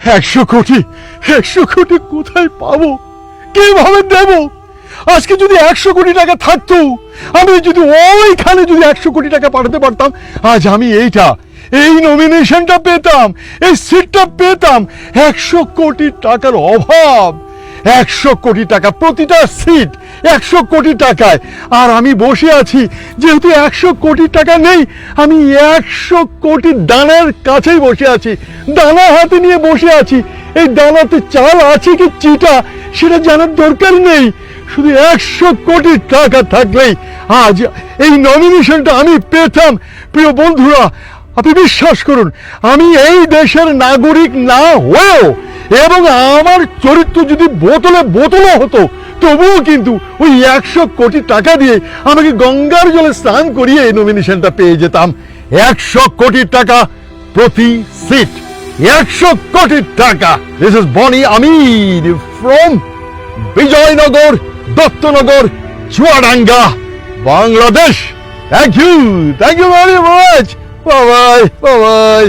100 কোটি, 100 কোটি কোথায় পাবো, কিভাবে দেব? আজকে যদি 100 কোটি টাকা থাকতো, আমি যদি ওইখানে যদি 100 কোটি টাকা পাঠাতে পারতাম, আজ আমি এই নমিনেশনটা পেতাম, এই সিটটা পেতাম। 100 কোটি টাকার অভাব, 100 কোটি টাকা প্রতিটা সিট, 100 কোটি টাকায়। আর আমি বসে আছি, যেহেতু 100 কোটি টাকা নেই, আমি 100 কোটি দানার কাছেই বসে আছি, দানা হাতে নিয়ে বসে আছি। এই দানাতে চাল আছে কি চিটা সেটা জানার দরকার নেই, শুধু 100 কোটি টাকা থাকলেই আজ এই নমিনেশনটা আমি পেতাম। প্রিয় বন্ধুরা, আপনি বিশ্বাস করুন, আমি এই দেশের নাগরিক না হয়েও এবং আমার চরিত্র যদি বোতলে হতো, তবুও কিন্তু ওই 100 কোটি টাকা দিয়ে আমাকে গঙ্গার জলে স্নান করিয়ে এই নমিনেশনটা পেয়ে যেতাম। 100 কোটি টাকা প্রতি সিট, 100 কোটি টাকা। This is Boni Amir from Bijoynagar, Dattanagar, Chuadanga, Bangladesh. Thank you very much. Bye by.